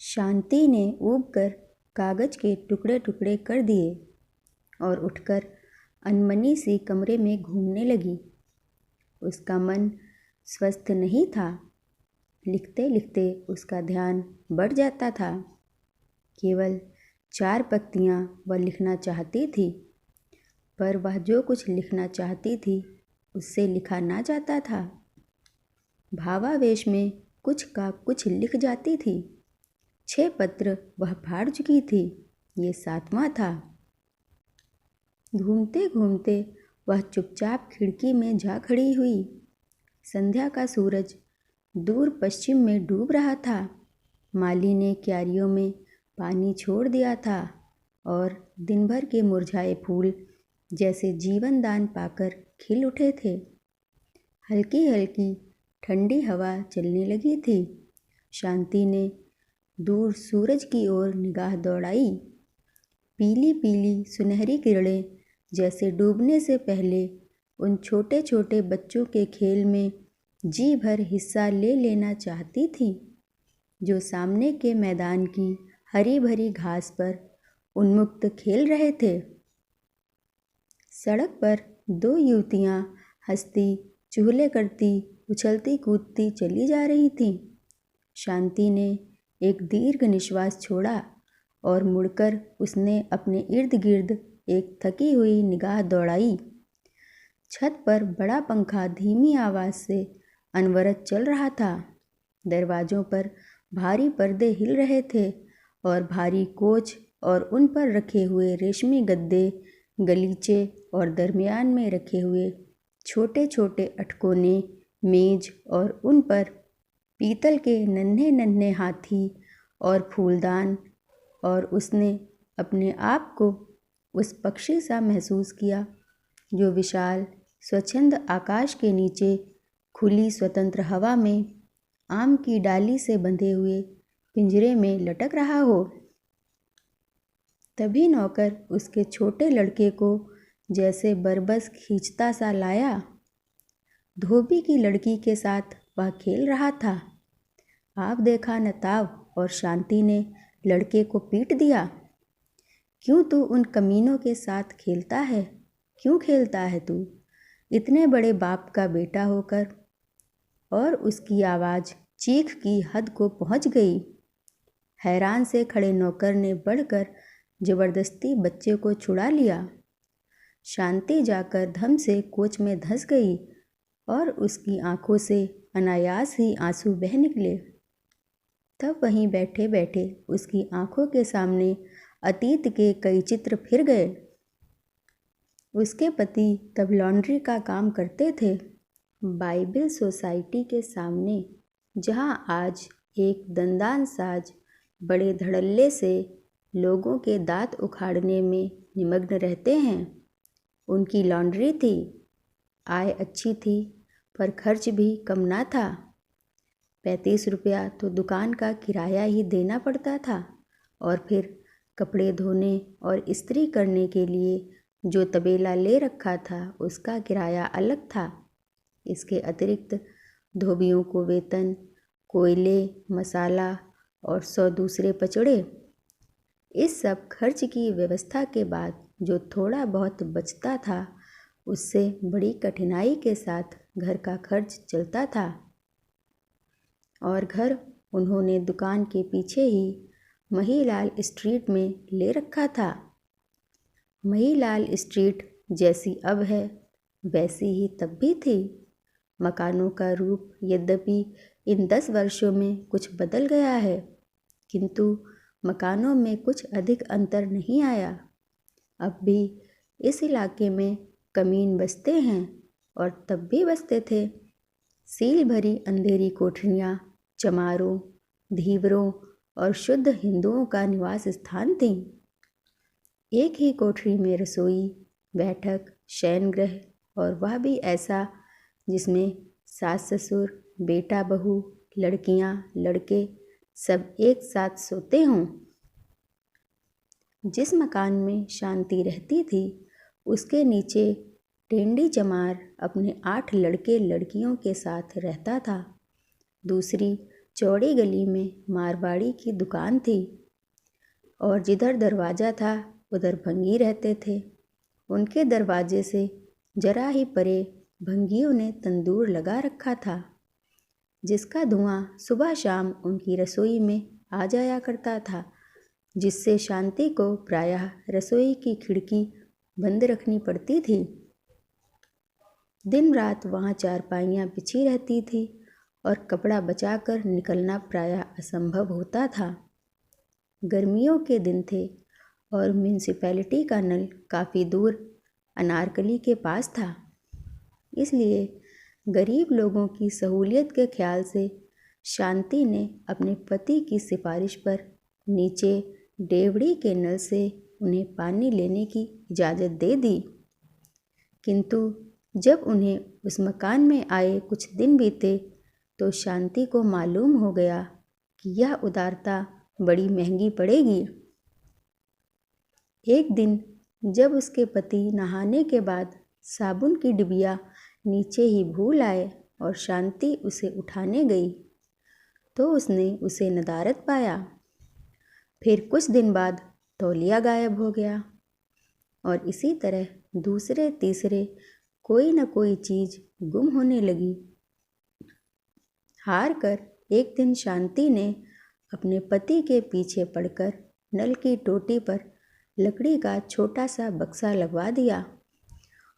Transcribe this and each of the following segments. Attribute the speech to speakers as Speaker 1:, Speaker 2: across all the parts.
Speaker 1: शांति ने ऊबकर कागज के टुकड़े टुकड़े कर दिए और उठकर अनमनी सी कमरे में घूमने लगी। उसका मन स्वस्थ नहीं था। लिखते लिखते उसका ध्यान बढ़ जाता था। केवल 4 पंक्तियाँ वह लिखना चाहती थी, पर वह जो कुछ लिखना चाहती थी उससे लिखा ना जाता था। भावावेश में कुछ का कुछ लिख जाती थी। 6 पत्र वह फाड़ चुकी थी, ये 7वां था। घूमते घूमते वह चुपचाप खिड़की में जा खड़ी हुई। संध्या का सूरज दूर पश्चिम में डूब रहा था। माली ने क्यारियों में पानी छोड़ दिया था और दिन भर के मुरझाए फूल जैसे जीवन दान पाकर खिल उठे थे। हल्की हल्की ठंडी हवा चलने लगी थी। शांति ने दूर सूरज की ओर निगाह दौड़ाई। पीली पीली सुनहरी किरणें जैसे डूबने से पहले उन छोटे छोटे बच्चों के खेल में जी भर हिस्सा ले लेना चाहती थी, जो सामने के मैदान की हरी भरी घास पर उन्मुक्त खेल रहे थे। सड़क पर 2 युवतियाँ हंसती चुगली करती उछलती कूदती चली जा रही थीं। शांति ने एक दीर्घ निश्वास छोड़ा और मुड़कर उसने अपने इर्द गिर्द एक थकी हुई निगाह दौड़ाई। छत पर बड़ा पंखा धीमी आवाज़ से अनवरत चल रहा था। दरवाज़ों पर भारी पर्दे हिल रहे थे और भारी कोच और उन पर रखे हुए रेशमी गद्दे, गलीचे और दरमियान में रखे हुए छोटे छोटे अटकोने, मेज और उन पर पीतल के नन्हे नन्हे हाथी और फूलदान, और उसने अपने आप को उस पक्षी सा महसूस किया जो विशाल स्वच्छंद आकाश के नीचे खुली स्वतंत्र हवा में आम की डाली से बंधे हुए पिंजरे में लटक रहा हो। तभी नौकर उसके छोटे लड़के को जैसे बरबस खींचता सा लाया। धोबी की लड़की के साथ वह खेल रहा था। आप देखा न ताव, और शांति ने लड़के को पीट दिया। क्यों तू उन कमीनों के साथ खेलता है? क्यों खेलता है तू, इतने बड़े बाप का बेटा होकर? और उसकी आवाज़ चीख की हद को पहुंच गई। हैरान से खड़े नौकर ने बढ़कर जबरदस्ती बच्चे को छुड़ा लिया। शांति जाकर धम से कोच में धंस गई और उसकी आंखों से अनायास ही आंसू बह निकले। तब वहीं बैठे बैठे उसकी आंखों के सामने अतीत के कई चित्र फिर गए। उसके पति तब लॉन्ड्री का काम करते थे, बाइबिल सोसाइटी के सामने, जहां आज एक दंदान साज बड़े धड़ल्ले से लोगों के दांत उखाड़ने में निमग्न रहते हैं। उनकी लॉन्ड्री थी। आय अच्छी थी, पर खर्च भी कम ना था। 35 रुपया तो दुकान का किराया ही देना पड़ता था, और फिर कपड़े धोने और इस्त्री करने के लिए जो तबेला ले रखा था उसका किराया अलग था। इसके अतिरिक्त धोबियों को वेतन, कोयले, मसाला और 100 दूसरे पचड़े। इस सब खर्च की व्यवस्था के बाद जो थोड़ा बहुत बचता था उससे बड़ी कठिनाई के साथ घर का खर्च चलता था। और घर उन्होंने दुकान के पीछे ही महीलाल स्ट्रीट में ले रखा था। महीलाल स्ट्रीट जैसी अब है वैसी ही तब भी थी। मकानों का रूप यद्यपि इन 10 वर्षों में कुछ बदल गया है, किंतु मकानों में कुछ अधिक अंतर नहीं आया। अब भी इस इलाके में कमीन बसते हैं और तब भी बसते थे। सील भरी अंधेरी कोठरियाँ चमारों, धीवरों और शुद्ध हिंदुओं का निवास स्थान थीं। एक ही कोठरी में रसोई, बैठक, शयनगृह, और वह भी ऐसा जिसमें सास ससुर, बेटा बहू, लड़कियां, लड़के सब एक साथ सोते हों। जिस मकान में शांति रहती थी उसके नीचे टेंडी चमार अपने 8 लड़के लड़कियों के साथ रहता था। दूसरी चौड़ी गली में मारवाड़ी की दुकान थी और जिधर दरवाज़ा था उधर भंगी रहते थे। उनके दरवाजे से जरा ही परे भंगियों ने तंदूर लगा रखा था, जिसका धुआं सुबह शाम उनकी रसोई में आ जाया करता था, जिससे शांति को प्रायः रसोई की खिड़की बंद रखनी पड़ती थी। दिन रात वहाँ चारपाइयाँ बिछी रहती थी और कपड़ा बचाकर निकलना प्रायः असंभव होता था। गर्मियों के दिन थे और म्यूनिसिपैलिटी का नल काफ़ी दूर अनारकली के पास था, इसलिए गरीब लोगों की सहूलियत के ख्याल से शांति ने अपने पति की सिफारिश पर नीचे डेवड़ी के नल से उन्हें पानी लेने की इजाज़त दे दी। किंतु जब उन्हें उस मकान में आए कुछ दिन बीते तो शांति को मालूम हो गया कि यह उदारता बड़ी महंगी पड़ेगी। एक दिन जब उसके पति नहाने के बाद साबुन की डिबिया नीचे ही भूल आए और शांति उसे उठाने गई तो उसने उसे नदारद पाया। फिर कुछ दिन बाद तौलिया गायब हो गया और इसी तरह दूसरे तीसरे कोई न कोई चीज़ गुम होने लगी। हार कर एक दिन शांति ने अपने पति के पीछे पड़कर नल की टोटी पर लकड़ी का छोटा सा बक्सा लगवा दिया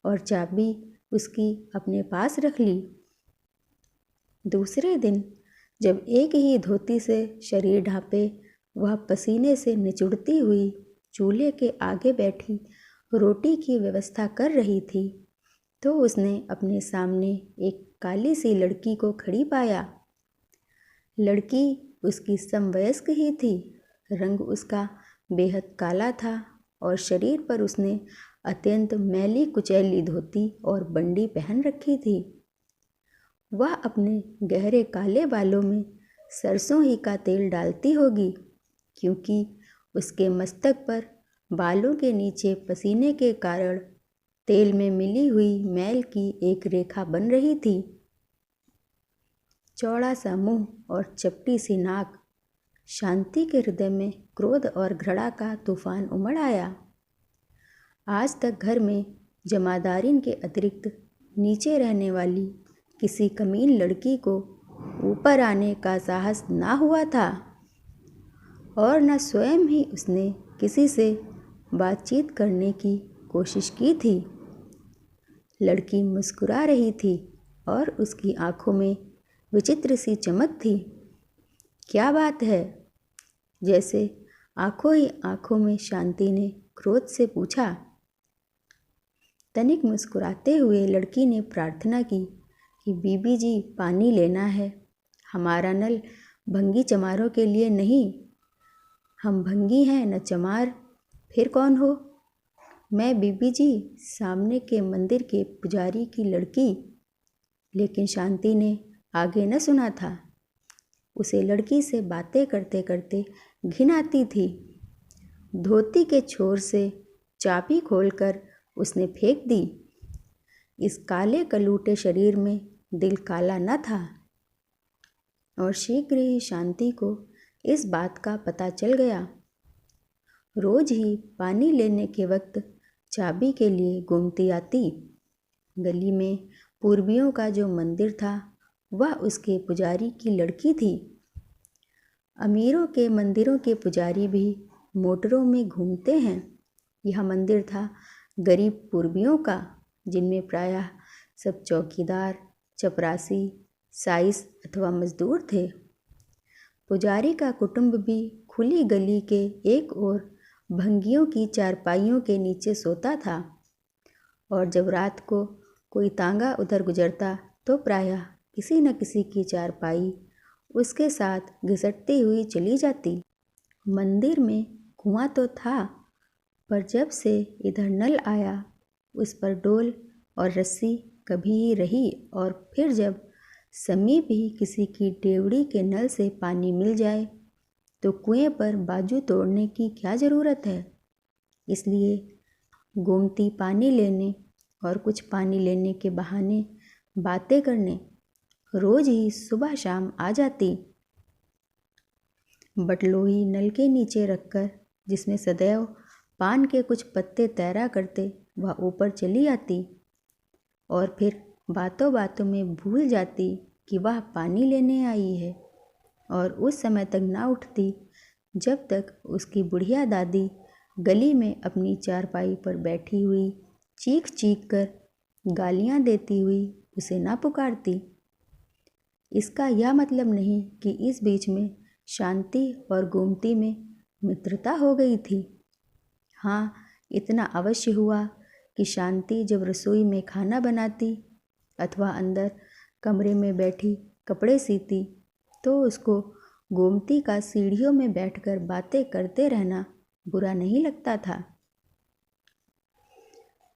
Speaker 1: और चाबी उसकी अपने पास रख ली। दूसरे दिन जब एक ही धोती से शरीर ढांपे वह पसीने से निचुड़ती हुई चूल्हे के आगे बैठी रोटी की व्यवस्था कर रही थी तो उसने अपने सामने एक काली सी लड़की को खड़ी पाया। लड़की उसकी समवयस्क ही थी। रंग उसका बेहद काला था और शरीर पर उसने अत्यंत मैली कुचैली धोती और बंडी पहन रखी थी। वह अपने गहरे काले बालों में सरसों ही का तेल डालती होगी, क्योंकि उसके मस्तक पर बालों के नीचे पसीने के कारण तेल में मिली हुई मैल की एक रेखा बन रही थी। चौड़ा सा मुंह और चपटी सी नाक। शांति के हृदय में क्रोध और घृणा का तूफान उमड़ आया। आज तक घर में जमादारिन के अतिरिक्त नीचे रहने वाली किसी कमीन लड़की को ऊपर आने का साहस ना हुआ था और न स्वयं ही उसने किसी से बातचीत करने की कोशिश की थी। लड़की मुस्कुरा रही थी और उसकी आंखों में विचित्र सी चमक थी। क्या बात है? जैसे आंखों ही आंखों में शांति ने क्रोध से पूछा। तनिक मुस्कुराते हुए लड़की ने प्रार्थना की कि बीबी जी पानी लेना है। हमारा नल भंगी चमारों के लिए नहीं। हम भंगी हैं न चमार। फिर कौन हो? मैं बीबी जी सामने के मंदिर के पुजारी की लड़की। लेकिन शांति ने आगे न सुना था। उसे लड़की से बातें करते करते घिन आती थी। धोती के छोर से चाबी खोलकर उसने फेंक दी। इस काले कलूटे शरीर में दिल काला न था और शीघ्र ही शांति को इस बात का पता चल गया। रोज ही पानी लेने के वक्त चाबी के लिए गोमती आती। गली में पूर्वियों का जो मंदिर था वह उसके पुजारी की लड़की थी। अमीरों के मंदिरों के पुजारी भी मोटरों में घूमते हैं। यह मंदिर था गरीब पूर्वियों का, जिनमें प्रायः सब चौकीदार, चपरासी, साइस अथवा मजदूर थे। पुजारी का कुटुंब भी खुली गली के एक ओर भंगियों की चारपाइयों के नीचे सोता था और जब रात को कोई तांगा उधर गुजरता तो प्रायः किसी न किसी की चारपाई उसके साथ घिसटती हुई चली जाती। मंदिर में कुआं तो था, पर जब से इधर नल आया उस पर डोल और रस्सी कभी ही रही और फिर जब समीप ही किसी की डेवड़ी के नल से पानी मिल जाए तो कुएं पर बाजू तोड़ने की क्या ज़रूरत है। इसलिए गोमती पानी लेने और कुछ पानी लेने के बहाने बातें करने रोज ही सुबह शाम आ जाती। बटलोही नल के नीचे रखकर, जिसमें सदैव पान के कुछ पत्ते तैरा करते, वह ऊपर चली आती और फिर बातों बातों में भूल जाती कि वह पानी लेने आई है, और उस समय तक ना उठती जब तक उसकी बुढ़िया दादी गली में अपनी चारपाई पर बैठी हुई चीख चीख कर गालियाँ देती हुई उसे ना पुकारती। इसका यह मतलब नहीं कि इस बीच में शांति और गोमती में मित्रता हो गई थी। हाँ, इतना अवश्य हुआ कि शांति जब रसोई में खाना बनाती अथवा अंदर कमरे में बैठी कपड़े सीती, तो उसको गोमती का सीढ़ियों में बैठकर बातें करते रहना बुरा नहीं लगता था।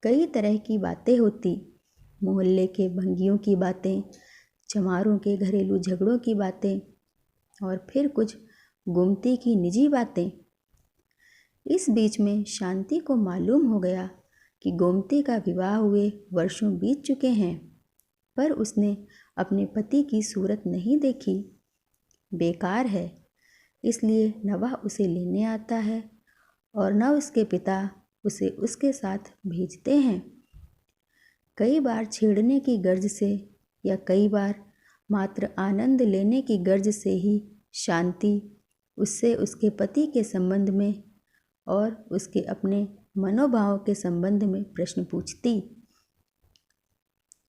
Speaker 1: कई तरह की बातें होती, मोहल्ले के भंगियों की बातें, चमारों के घरेलू झगड़ों की बातें, और फिर कुछ गोमती की निजी बातें। इस बीच में शांति को मालूम हो गया कि गोमती का विवाह हुए वर्षों बीत चुके हैं, पर उसने अपने पति की सूरत नहीं देखी। बेकार है, इसलिए न वह उसे लेने आता है और न उसके पिता उसे उसके साथ भेजते हैं। कई बार छेड़ने की गर्ज से या कई बार मात्र आनंद लेने की गर्ज से ही शांति उससे उसके पति के संबंध में और उसके अपने मनोभाव के संबंध में प्रश्न पूछती।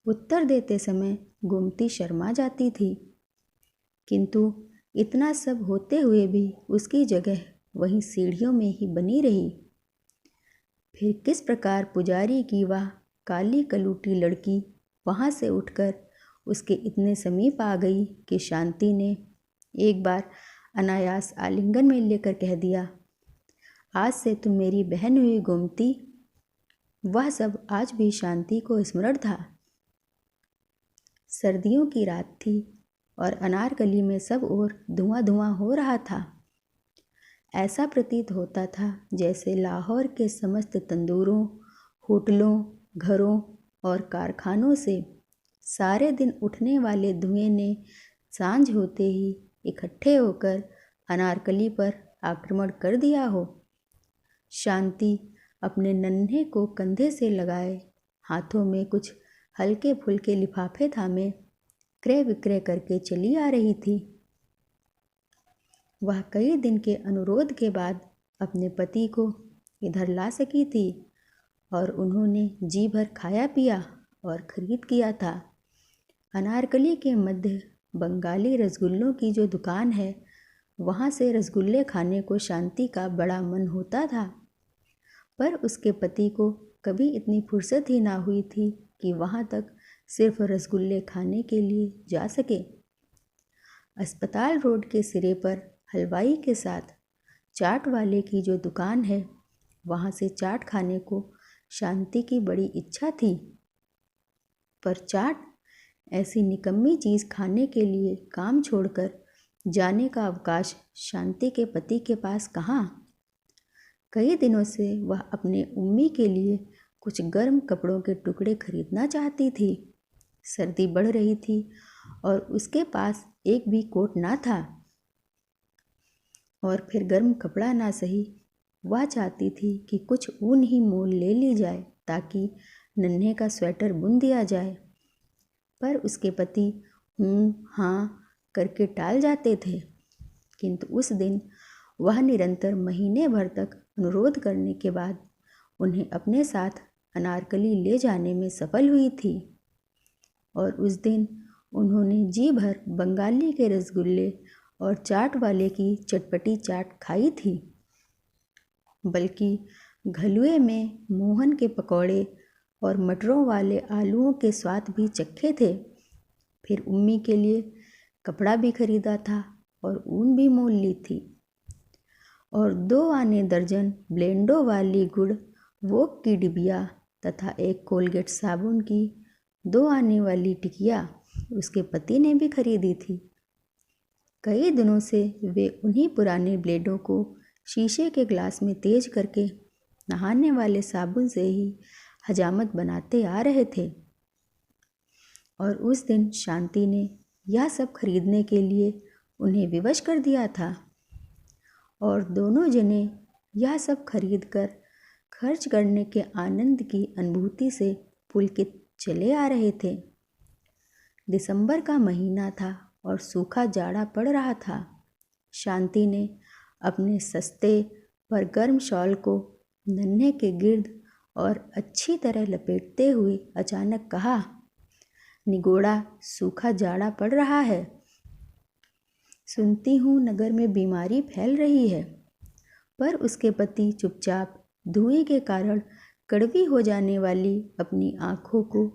Speaker 1: उत्तर देते समय गोमती शर्मा जाती थी, किंतु इतना सब होते हुए भी उसकी जगह वहीं सीढ़ियों में ही बनी रही। फिर किस प्रकार पुजारी की वह काली कलूटी लड़की वहाँ से उठकर उसके इतने समीप आ गई कि शांति ने एक बार अनायास आलिंगन में लेकर कह दिया, आज से तुम मेरी बहन हुई गोमती। वह सब आज भी शांति को स्मरण था। सर्दियों की रात थी और अनारकली में सब ओर धुआं धुआं हो रहा था। ऐसा प्रतीत होता था जैसे लाहौर के समस्त तंदूरों, होटलों, घरों और कारखानों से सारे दिन उठने वाले धुएं ने सांझ होते ही इकट्ठे होकर अनारकली पर आक्रमण कर दिया हो। शांति अपने नन्हे को कंधे से लगाए, हाथों में कुछ हल्के फुल्के लिफाफे थामे क्रय विक्रय करके चली आ रही थी। वह कई दिन के अनुरोध के बाद अपने पति को इधर ला सकी थी और उन्होंने जी भर खाया पिया और खरीद किया था। अनारकली के मध्य बंगाली रसगुल्लों की जो दुकान है, वहाँ से रसगुल्ले खाने को शांति का बड़ा मन होता था, पर उसके पति को कभी इतनी फुर्सत ही ना हुई थी कि वहाँ तक सिर्फ रसगुल्ले खाने के लिए जा सके। अस्पताल रोड के सिरे पर हलवाई के साथ चाट वाले की जो दुकान है, वहाँ से चाट खाने को शांति की बड़ी इच्छा थी, पर चाट ऐसी निकम्मी चीज़ खाने के लिए काम छोड़कर जाने का अवकाश शांति के पति के पास कहाँ। कई दिनों से वह अपने उम्मी के लिए कुछ गर्म कपड़ों के टुकड़े खरीदना चाहती थी। सर्दी बढ़ रही थी और उसके पास एक भी कोट ना था, और फिर गर्म कपड़ा ना सही, वह चाहती थी कि कुछ ऊन ही मोल ले ली जाए ताकि नन्हे का स्वेटर बुन दिया जाए, पर उसके पति हूँ हाँ करके टाल जाते थे। किंतु उस दिन वह निरंतर महीने भर तक अनुरोध करने के बाद उन्हें अपने साथ अनारकली ले जाने में सफल हुई थी, और उस दिन उन्होंने जी भर बंगाली के रसगुल्ले और चाट वाले की चटपटी चाट खाई थी, बल्कि घलुए में मोहन के पकौड़े और मटरों वाले आलूओं के स्वाद भी चखे थे। फिर उम्मी के लिए कपड़ा भी खरीदा था और ऊन भी मोल ली थी, और 2 आने दर्जन ब्लेंडो वाली गुड़ वोक की डिबिया तथा एक कोलगेट साबुन की 2 आने वाली टिकिया उसके पति ने भी खरीदी थी। कई दिनों से वे उन्हीं पुराने ब्लेडों को शीशे के ग्लास में तेज करके नहाने वाले साबुन से ही हजामत बनाते आ रहे थे, और उस दिन शांति ने यह सब खरीदने के लिए उन्हें विवश कर दिया था। और दोनों जने यह सब खरीद कर खर्च करने के आनंद की अनुभूति से पुलकित चले आ रहे थे। दिसंबर का महीना था और सूखा जाड़ा पड़ रहा था। शांति ने अपने सस्ते पर गर्म शॉल को नन्हे के गिर्द और अच्छी तरह लपेटते हुए अचानक कहा, निगोड़ा सूखा जाड़ा पड़ रहा है। सुनती हूँ नगर में बीमारी फैल रही है। पर उसके पति चुपचाप धुएं के कारण कड़वी हो जाने वाली अपनी आंखों को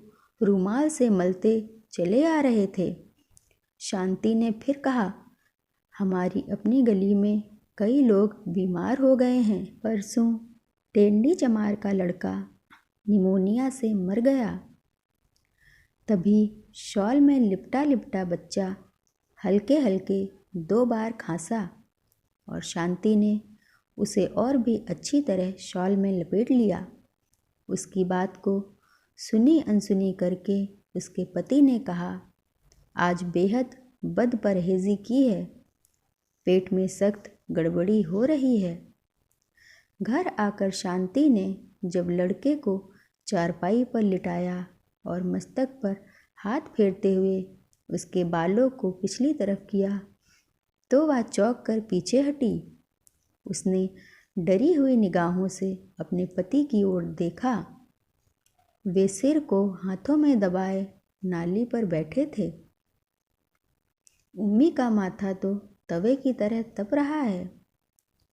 Speaker 1: रुमाल से मलते चले आ रहे थे। शांति ने फिर कहा, हमारी अपनी गली में कई लोग बीमार हो गए हैं। परसों टेंडी चमार का लड़का निमोनिया से मर गया। तभी शॉल में लिपटा लिपटा बच्चा हल्के हल्के 2 बार खांसा और शांति ने उसे और भी अच्छी तरह शॉल में लपेट लिया। उसकी बात को सुनी अनसुनी करके उसके पति ने कहा, आज बेहद बदपरहेजी की है, पेट में सख्त गड़बड़ी हो रही है। घर आकर शांति ने जब लड़के को चारपाई पर लिटाया और मस्तक पर हाथ फेरते हुए उसके बालों को पिछली तरफ किया तो वह चौंक कर पीछे हटी। उसने डरी हुई निगाहों से अपने पति की ओर देखा। वे सिर को हाथों में दबाए नाली पर बैठे थे। उम्मी का माथा तो तवे की तरह तप रहा है।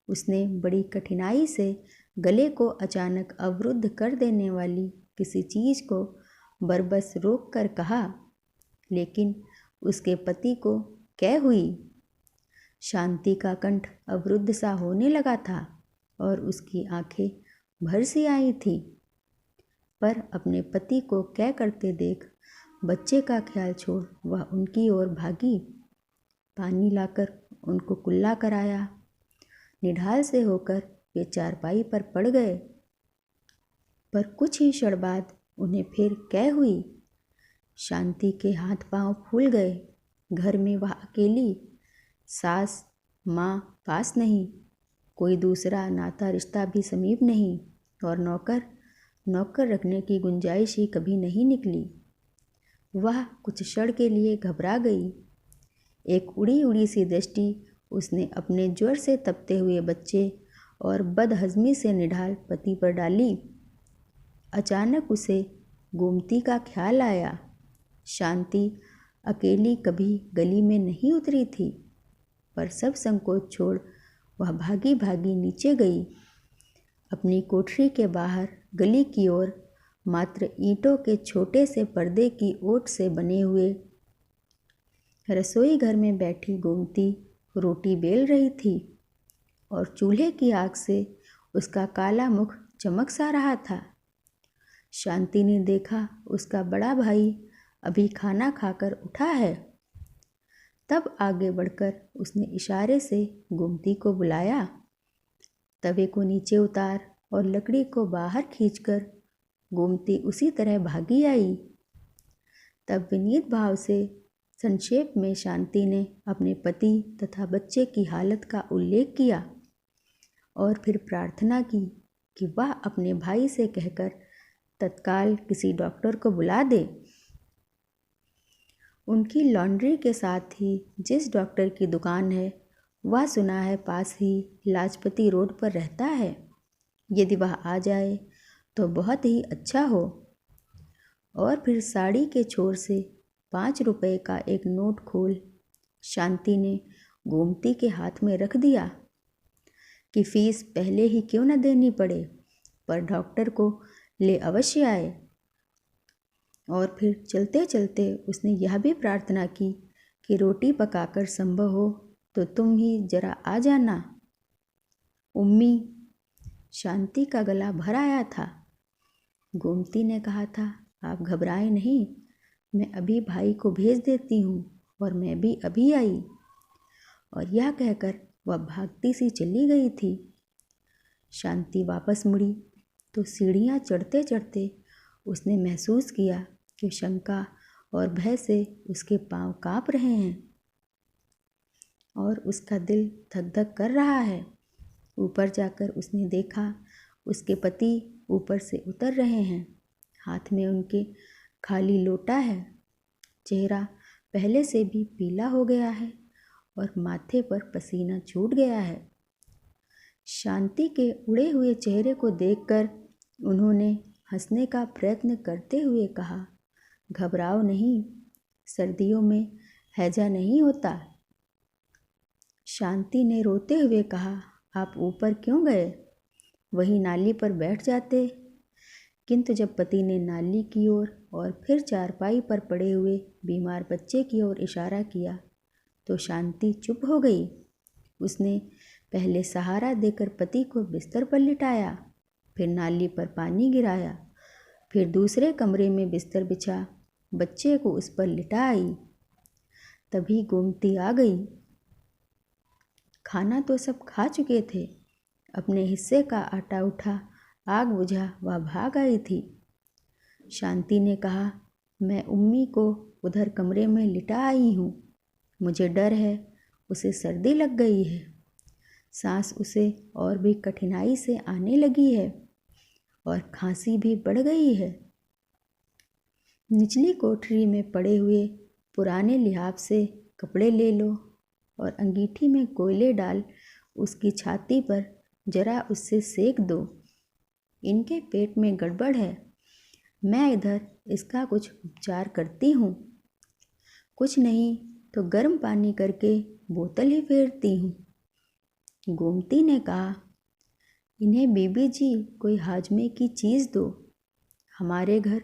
Speaker 1: उसने बड़ी कठिनाई से गले को अचानक अवरुद्ध कर देने वाली किसी चीज़ को बरबस रोक कर कहा, लेकिन उसके पति को कै हुई। शांति का कंठ अवरुद्ध सा होने लगा था और उसकी आंखें भर सी आई थी। पर अपने पति को कै करते देख बच्चे का ख्याल छोड़ वह उनकी ओर भागी। पानी लाकर उनको कुल्ला कराया। निढाल से होकर वे चारपाई पर पड़ गए। पर कुछ ही क्षण बाद उन्हें फिर कै हुई। शांति के हाथ पांव फूल गए। घर में वह अकेली, सास माँ पास नहीं, कोई दूसरा नाता रिश्ता भी समीप नहीं और नौकर रखने की गुंजाइश ही कभी नहीं निकली। वह कुछ क्षण के लिए घबरा गई। एक उड़ी उड़ी सी दृष्टि उसने अपने ज्वर से तपते हुए बच्चे और बदहजमी से निढाल पति पर डाली। अचानक उसे गोमती का ख्याल आया। शांति अकेली कभी गली में नहीं उतरी थी, पर सब संकोच छोड़ वह भागी भागी नीचे गई। अपनी कोठरी के बाहर गली की ओर मात्र ईंटों के छोटे से पर्दे की ओट से बने हुए रसोई घर में बैठी गोमती रोटी बेल रही थी और चूल्हे की आग से उसका काला मुख चमक सा रहा था। शांति ने देखा उसका बड़ा भाई अभी खाना खाकर उठा है। तब आगे बढ़कर उसने इशारे से गोमती को बुलाया। तवे को नीचे उतार और लकड़ी को बाहर खींचकर गोमती उसी तरह भागी आई। तब विनीत भाव से संक्षेप में शांति ने अपने पति तथा बच्चे की हालत का उल्लेख किया और फिर प्रार्थना की कि वह अपने भाई से कहकर तत्काल किसी डॉक्टर को बुला दे। उनकी लॉन्ड्री के साथ ही जिस डॉक्टर की दुकान है वह सुना है पास ही लाजपती रोड पर रहता है। यदि वह आ जाए तो बहुत ही अच्छा हो। और फिर साड़ी के छोर से 5 रुपए का एक नोट खोल शांति ने गोमती के हाथ में रख दिया कि फीस पहले ही क्यों न देनी पड़े, पर डॉक्टर को ले अवश्य आए। और फिर चलते चलते उसने यह भी प्रार्थना की कि रोटी पकाकर संभव हो तो तुम ही जरा आ जाना। उम्मी, शांति का गला भर आया था। गोमती ने कहा था, आप घबराएं नहीं, मैं अभी भाई को भेज देती हूँ और मैं भी अभी आई। और यह कहकर वह भागती सी चली गई थी। शांति वापस मुड़ी तो सीढ़ियाँ चढ़ते चढ़ते उसने महसूस किया कि शंका और भय से उसके पांव काँप रहे हैं और उसका दिल धक धक कर रहा है। ऊपर जाकर उसने देखा उसके पति ऊपर से उतर रहे हैं। हाथ में उनके खाली लोटा है। चेहरा पहले से भी पीला हो गया है और माथे पर पसीना छूट गया है। शांति के उड़े हुए चेहरे को देखकर उन्होंने हंसने का प्रयत्न करते हुए कहा, घबराओ नहीं, सर्दियों में हैजा नहीं होता। शांति ने रोते हुए कहा, आप ऊपर क्यों गए? वही नाली पर बैठ जाते। किंतु जब पति ने नाली की ओर और फिर चारपाई पर पड़े हुए बीमार बच्चे की ओर इशारा किया तो शांति चुप हो गई। उसने पहले सहारा देकर पति को बिस्तर पर लिटाया, फिर नाली पर पानी गिराया, फिर दूसरे कमरे में बिस्तर बिछा बच्चे को उस पर लिटा आई। तभी गोमती आ गई। खाना तो सब खा चुके थे। अपने हिस्से का आटा उठा, आग बुझा, वह भाग आई थी। शांति ने कहा, मैं उम्मी को उधर कमरे में लिटा आई हूँ। मुझे डर है उसे सर्दी लग गई है। सांस उसे और भी कठिनाई से आने लगी है और खांसी भी बढ़ गई है। निचली कोठरी में पड़े हुए पुराने लिहाफ से कपड़े ले लो और अंगीठी में कोयले डाल उसकी छाती पर जरा उससे सेक दो। इनके पेट में गड़बड़ है। मैं इधर इसका कुछ उपचार करती हूँ। कुछ नहीं तो गर्म पानी करके बोतल ही फेरती हूँ। गोमती ने कहा, इन्हें बीबी जी कोई हाजमे की चीज़ दो। हमारे घर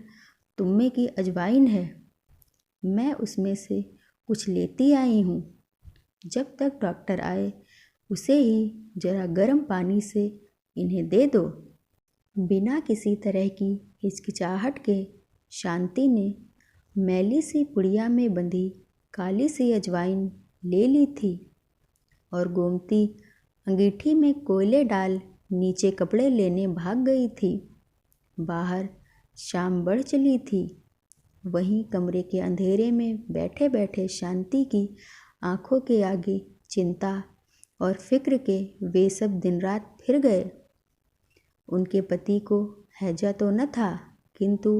Speaker 1: तुम्मे की अजवाइन है, मैं उसमें से कुछ लेती आई हूँ। जब तक डॉक्टर आए उसे ही जरा गर्म पानी से इन्हें दे दो। बिना किसी तरह की हिचकिचाहट के शांति ने मैली सी पुड़िया में बंधी काली सी अजवाइन ले ली थी और गोमती अंगीठी में कोयले डाल नीचे कपड़े लेने भाग गई थी। बाहर शाम बढ़ चली थी। वहीं कमरे के अंधेरे में बैठे बैठे शांति की आंखों के आगे चिंता और फिक्र के वे सब दिन रात फिर गए। उनके पति को हैजा तो न था, किंतु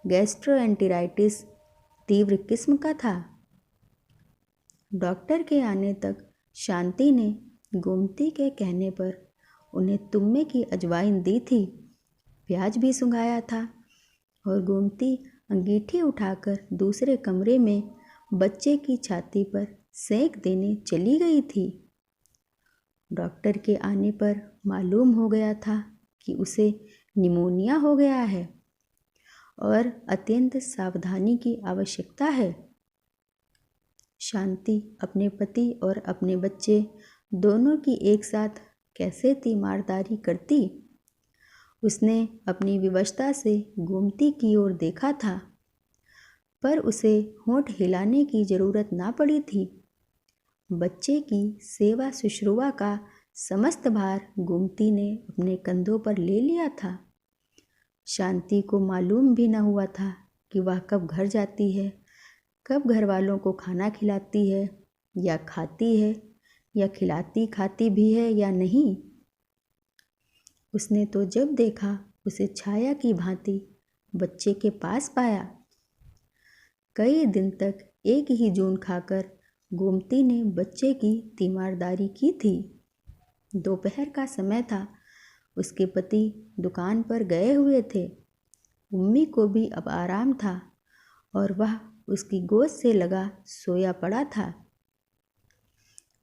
Speaker 1: गैस्ट्रोएंटेराइटिस तीव्र किस्म का था। डॉक्टर के आने तक शांति ने गोमती के कहने पर उन्हें तुम्मे की अजवाइन दी थी। प्याज भी सुंघाया था और गोमती अंगीठी उठाकर दूसरे कमरे में बच्चे की छाती पर सेंक देने चली गई थी। डॉक्टर के आने पर मालूम हो गया था कि उसे निमोनिया हो गया है और अत्यंत सावधानी की आवश्यकता है। शांति अपने पति और अपने बच्चे दोनों की एक साथ कैसे तीमारदारी करती। उसने अपनी विवशता से गोमती की ओर देखा था, पर उसे होंठ हिलाने की जरूरत ना पड़ी थी। बच्चे की सेवा शुश्रूषा का समस्त भार गोमती ने अपने कंधों पर ले लिया था। शांति को मालूम भी न हुआ था कि वह कब घर जाती है, कब घर वालों को खाना खिलाती है या खाती है, या खिलाती खाती भी है या नहीं। उसने तो जब देखा उसे छाया की भांति बच्चे के पास पाया। कई दिन तक एक ही जून खाकर गोमती ने बच्चे की तीमारदारी की थी। दोपहर का समय था। उसके पति दुकान पर गए हुए थे। उम्मी को भी अब आराम था और वह उसकी गोद से लगा सोया पड़ा था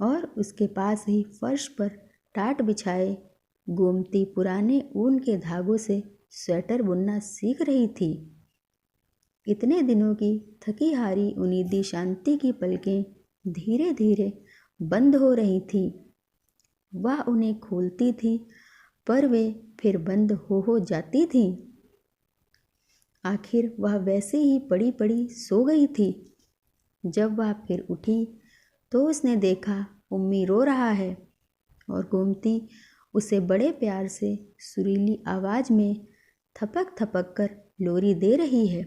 Speaker 1: और उसके पास ही फर्श पर टाट बिछाए गोमती पुराने ऊन के धागों से स्वेटर बुनना सीख रही थी। इतने दिनों की थकी हारी उनीदी शांति की पलकें धीरे धीरे बंद हो रही थी। वह उन्हें खोलती थी पर वे फिर बंद हो जाती थीं। आखिर वह वैसे ही पड़ी पड़ी सो गई थी। जब वह फिर उठी तो उसने देखा उम्मी रो रहा है और गोमती उसे बड़े प्यार से सुरीली आवाज़ में थपक थपक कर लोरी दे रही है।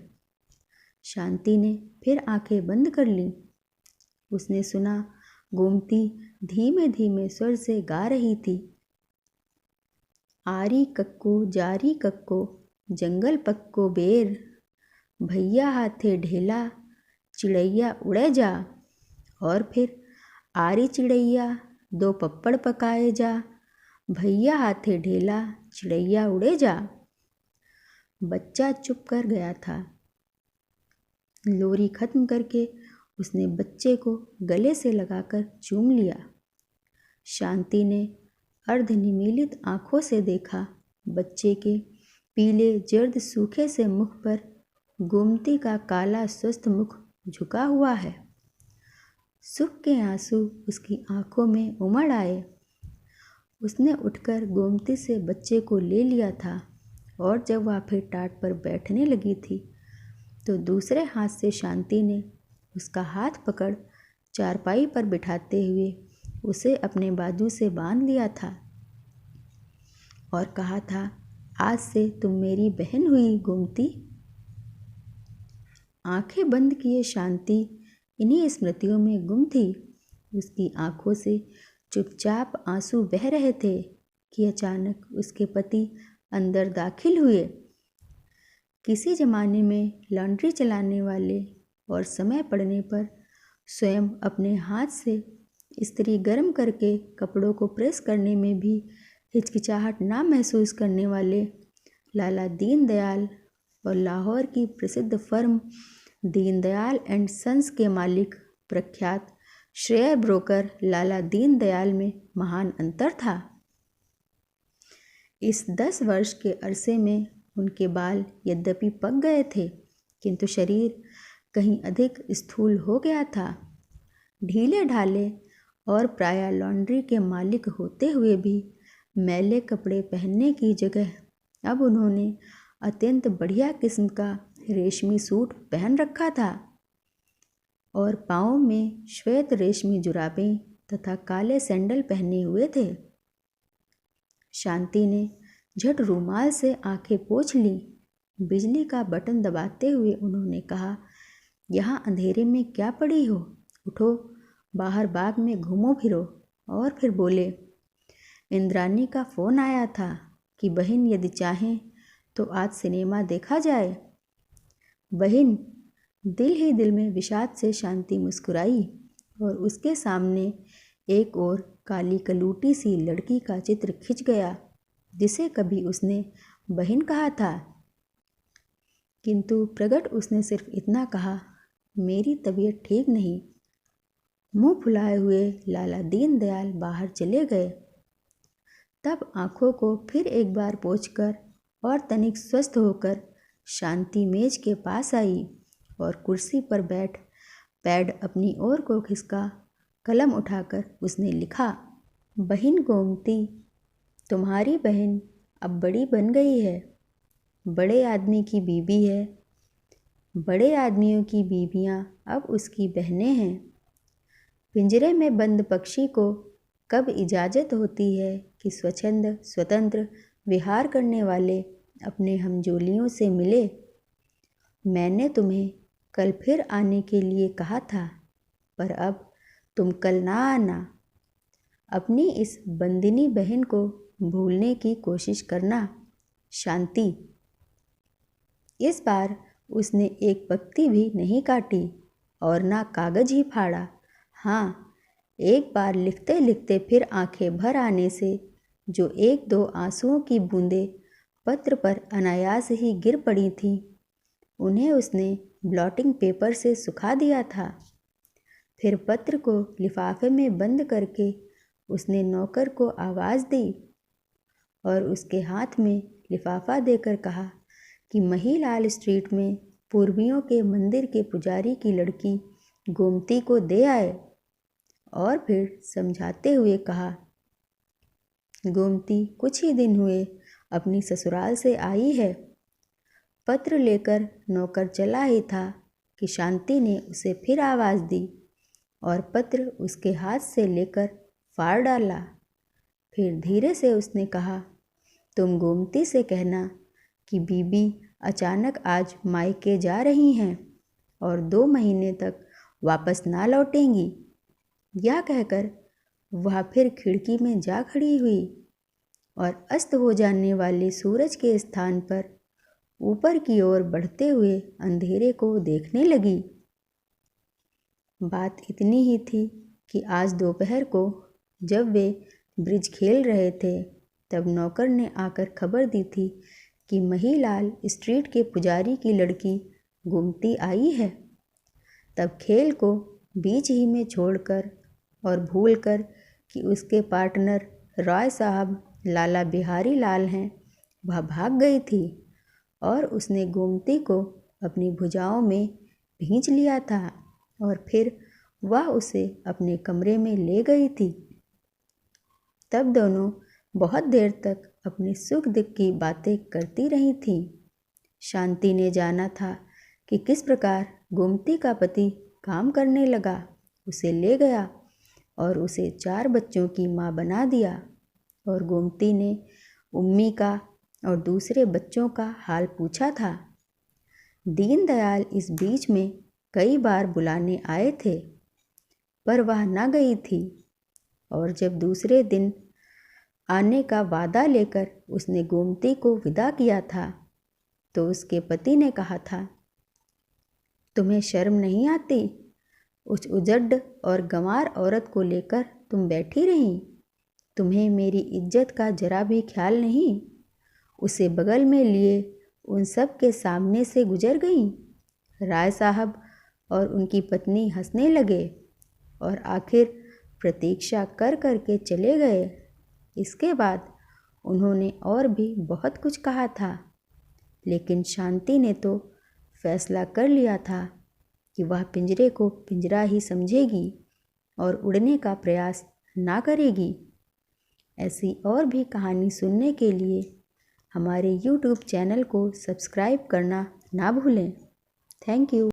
Speaker 1: शांति ने फिर आंखें बंद कर लीं। उसने सुना गोमती धीमे धीमे स्वर से गा रही थी, आरी कक्को जारी कक्को जंगल पक्को बेर, भैया हाथे ढेला चिड़ैया उड़े जा। और फिर आरी चिड़ैया दो पप्पड़ पकाए जा, भैया हाथे ढेला चिड़ैया उड़े जा। बच्चा चुप कर गया था। लोरी खत्म करके उसने बच्चे को गले से लगाकर चूम लिया। शांति ने अर्धनिमीलित आंखों से देखा। बच्चे के पीले जर्द सूखे से मुख पर गोमती का काला स्वस्थ मुख झुका हुआ है। सुख के आंसू उसकी आंखों में उमड़ आए। उसने उठकर गोमती से बच्चे को ले लिया था और जब वह फिर टाट पर बैठने लगी थी तो दूसरे हाथ से शांति ने उसका हाथ पकड़ चारपाई पर बिठाते हुए उसे अपने बाजू से बांध लिया था और कहा था, आज से तुम मेरी बहन हुई गोमती। आंखें बंद किए शांति इन्हीं स्मृतियों में गुम थी। उसकी आंखों से चुपचाप आंसू बह रहे थे कि अचानक उसके पति अंदर दाखिल हुए। किसी ज़माने में लॉन्ड्री चलाने वाले और समय पड़ने पर स्वयं अपने हाथ से इस्त्री गर्म करके कपड़ों को प्रेस करने में भी हिचकिचाहट ना महसूस करने वाले लाला दीनदयाल और लाहौर की प्रसिद्ध फर्म दीनदयाल एंड सन्स के मालिक प्रख्यात शेयर ब्रोकर लाला दीनदयाल में महान अंतर था। इस 10 वर्ष के अरसे में उनके बाल यद्यपि पक गए थे किंतु शरीर कहीं अधिक स्थूल हो गया था। ढीले ढाले और प्रायः लॉन्ड्री के मालिक होते हुए भी मैले कपड़े पहनने की जगह अब उन्होंने अत्यंत बढ़िया किस्म का रेशमी सूट पहन रखा था और पाँव में श्वेत रेशमी जुराबें तथा काले सैंडल पहने हुए थे। शांति ने झट रूमाल से आंखें पोंछ ली। बिजली का बटन दबाते हुए उन्होंने कहा, यहाँ अंधेरे में क्या पड़ी हो, उठो, बाहर बाग में घूमो फिरो। और फिर बोले, इंद्रानी का फ़ोन आया था कि बहन यदि चाहें तो आज सिनेमा देखा जाए। बहन, दिल ही दिल में विषाद से शांति मुस्कुराई और उसके सामने एक और काली कलूटी सी लड़की का चित्र खिंच गया जिसे कभी उसने बहन कहा था, किंतु प्रगट उसने सिर्फ इतना कहा, मेरी तबीयत ठीक नहीं। मुंह फुलाए हुए लाला दीनदयाल बाहर चले गए। तब आंखों को फिर एक बार पोंछकर और तनिक स्वस्थ होकर शांति मेज के पास आई और कुर्सी पर बैठ पैड अपनी ओर को खिसका कलम उठाकर उसने लिखा, बहन गोमती, तुम्हारी बहन अब बड़ी बन गई है, बड़े आदमी की बीबी है। बड़े आदमियों की बीबियां अब उसकी बहनें हैं। पिंजरे में बंद पक्षी को कब इजाज़त होती है कि स्वच्छंद स्वतंत्र विहार करने वाले अपने हमजोलियों से मिले। मैंने तुम्हें कल फिर आने के लिए कहा था, पर अब तुम कल ना आना। अपनी इस बंदिनी बहन को भूलने की कोशिश करना। शांति। इस बार उसने एक पत्ती भी नहीं काटी और ना कागज ही फाड़ा। हाँ, एक बार लिखते लिखते फिर आंखें भर आने से जो एक दो आंसुओं की बूंदें पत्र पर अनायास ही गिर पड़ी थीं, उन्हें उसने ब्लॉटिंग पेपर से सुखा दिया था। फिर पत्र को लिफाफे में बंद करके उसने नौकर को आवाज़ दी और उसके हाथ में लिफाफा देकर कहा कि महीलाल स्ट्रीट में पूर्वियों के मंदिर के पुजारी की लड़की गोमती को दे आए। और फिर समझाते हुए कहा, गोमती कुछ ही दिन हुए अपनी ससुराल से आई है। पत्र लेकर नौकर चला ही था कि शांति ने उसे फिर आवाज़ दी और पत्र उसके हाथ से लेकर फाड़ डाला। फिर धीरे से उसने कहा, तुम गोमती से कहना कि बीबी अचानक आज मायके जा रही हैं और 2 महीने तक वापस ना लौटेंगी। यह कहकर वह फिर खिड़की में जा खड़ी हुई और अस्त हो जाने वाले सूरज के स्थान पर ऊपर की ओर बढ़ते हुए अंधेरे को देखने लगी। बात इतनी ही थी कि आज दोपहर को जब वे ब्रिज खेल रहे थे तब नौकर ने आकर खबर दी थी कि महीलाल स्ट्रीट के पुजारी की लड़की गुमती आई है। तब खेल को बीच ही में छोड़कर और भूलकर कि उसके पार्टनर राय साहब लाला बिहारी लाल हैं, वह भाग गई थी और उसने गोमती को अपनी भुजाओं में भींच लिया था और फिर वह उसे अपने कमरे में ले गई थी। तब दोनों बहुत देर तक अपने सुख दुख की बातें करती रही थीं। शांति ने जाना था कि किस प्रकार गोमती का पति काम करने लगा, उसे ले गया और उसे 4 बच्चों की माँ बना दिया। और गोमती ने उम्मी का और दूसरे बच्चों का हाल पूछा था। दीनदयाल इस बीच में कई बार बुलाने आए थे, पर वह न गई थी और जब दूसरे दिन आने का वादा लेकर उसने गोमती को विदा किया था तो उसके पति ने कहा था, तुम्हें शर्म नहीं आती? उस उजड़ और गंवार औरत को लेकर तुम बैठी रही। तुम्हें मेरी इज्जत का जरा भी ख्याल नहीं। उसे बगल में लिए उन सब के सामने से गुजर गई। राय साहब और उनकी पत्नी हंसने लगे और आखिर प्रतीक्षा कर कर के चले गए। इसके बाद उन्होंने और भी बहुत कुछ कहा था, लेकिन शांति ने तो फैसला कर लिया था कि वह पिंजरे को पिंजरा ही समझेगी और उड़ने का प्रयास ना करेगी। ऐसी और भी कहानी सुनने के लिए हमारे YouTube चैनल को सब्सक्राइब करना ना भूलें। Thank you.